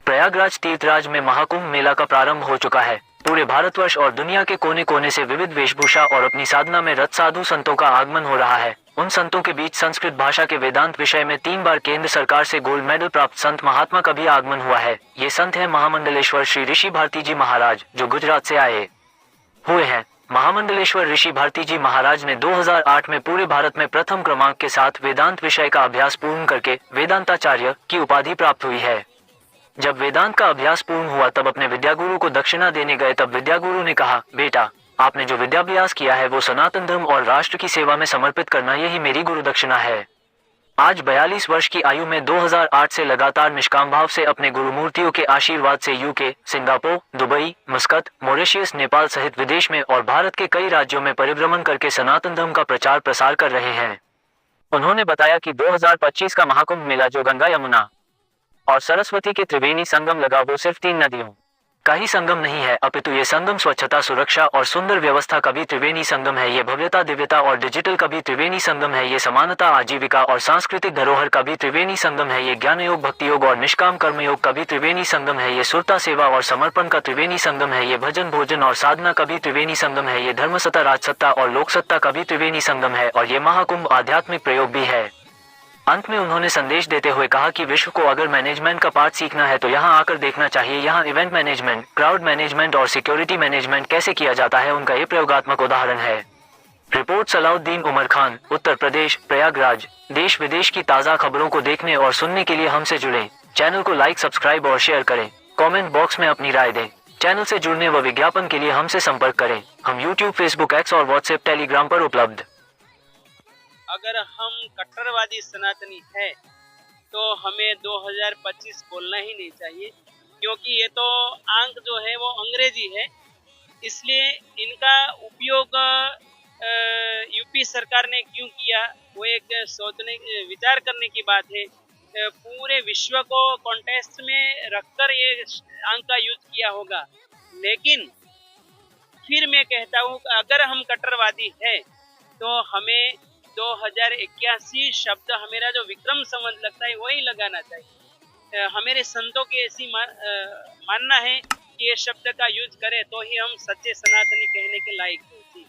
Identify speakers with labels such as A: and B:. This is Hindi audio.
A: प्रयागराज तीर्थराज में महाकुंभ मेला का प्रारंभ हो चुका है। पूरे भारतवर्ष और दुनिया के कोने कोने से विविध वेशभूषा और अपनी साधना में रत साधु संतों का आगमन हो रहा है। उन संतों के बीच संस्कृत भाषा के वेदांत विषय में 3 बार केंद्र सरकार से गोल्ड मेडल प्राप्त संत महात्मा का भी आगमन हुआ है। ये संत है महामंडलेश्वर श्री ऋषि भारती जी महाराज, जो गुजरात से आए हुए हैं। महामंडलेश्वर ऋषि भारती जी महाराज ने 2008 में पूरे भारत में प्रथम क्रमांक के साथ वेदांत विषय का अभ्यास पूर्ण करके वेदांताचार्य की उपाधि प्राप्त हुई है। जब वेदांत का अभ्यास पूर्ण हुआ तब अपने विद्यागुरु को दक्षिणा देने गए, तब विद्यागुरु ने कहा, बेटा, आपने जो विद्याभ्यास किया है वो सनातन धर्म और राष्ट्र की सेवा में समर्पित करना, यही मेरी गुरु दक्षिणा है। आज 42 वर्ष की आयु में 2008 से लगातार निष्काम भाव से अपने गुरुमूर्तियों के आशीर्वाद से UK, Singapore, Dubai, मस्कत, Mauritius, Nepal सहित विदेश में और भारत के कई राज्यों में परिभ्रमण करके सनातन धर्म का प्रचार प्रसार कर रहे हैं। उन्होंने बताया कि 2025 का महाकुंभ मेला जो गंगा, यमुना और सरस्वती के त्रिवेणी संगम लगा, वो सिर्फ 3 नदियों का ही संगम नहीं है, अपितु ये संगम स्वच्छता, सुरक्षा और सुंदर व्यवस्था का भी त्रिवेणी संगम है। ये भव्यता, दिव्यता और डिजिटल का भी त्रिवेणी संगम है। ये समानता, आजीविका और सांस्कृतिक धरोहर का भी त्रिवेणी संगम है। ये ज्ञान योग, भक्ति योग और निष्काम कर्म योग का भी त्रिवेणी संगम है। ये सुरता, सेवा और समर्पण का त्रिवेणी संगम है। ये भजन, भोजन और साधना का भी त्रिवेणी संगम है। ये धर्मसत्ता, राजसत्ता और लोकसत्ता का भी त्रिवेणी संगम है। और ये महाकुंभ आध्यात्मिक प्रयोग भी है। अंत में उन्होंने संदेश देते हुए कहा कि विश्व को अगर मैनेजमेंट का पाठ सीखना है तो यहाँ आकर देखना चाहिए। यहाँ इवेंट मैनेजमेंट, क्राउड मैनेजमेंट और सिक्योरिटी मैनेजमेंट कैसे किया जाता है, उनका ये प्रयोगात्मक उदाहरण है। रिपोर्ट सलाउद्दीन उमर खान, उत्तर प्रदेश, प्रयागराज। देश विदेश की ताज़ा खबरों को देखने और सुनने के लिए हमसे जुड़ें। चैनल को लाइक, सब्सक्राइब और शेयर करें। कमेंट बॉक्स में अपनी राय दें। चैनल से जुड़ने व विज्ञापन के लिए हमसे संपर्क करें। हम यूट्यूब, फेसबुक, एक्स और व्हाट्सएप, टेलीग्राम पर उपलब्ध।
B: अगर हम कट्टरवादी सनातनी है तो हमें 2025 बोलना ही नहीं चाहिए, क्योंकि ये तो आंक जो है वो अंग्रेजी है। इसलिए इनका उपयोग यूपी सरकार ने क्यों किया, वो एक सोचने, विचार करने की बात है। पूरे विश्व को कॉन्टेस्ट में रखकर ये आंक का यूज किया होगा। लेकिन फिर मैं कहता हूँ अगर हम कट्टरवादी है तो हमें 2081 शब्द, हमेरा जो विक्रम संवत लगता है वही लगाना चाहिए। हमारे संतों की ऐसी मानना है कि ये शब्द का यूज करें तो ही हम सच्चे सनातनी कहने के लायक हैं।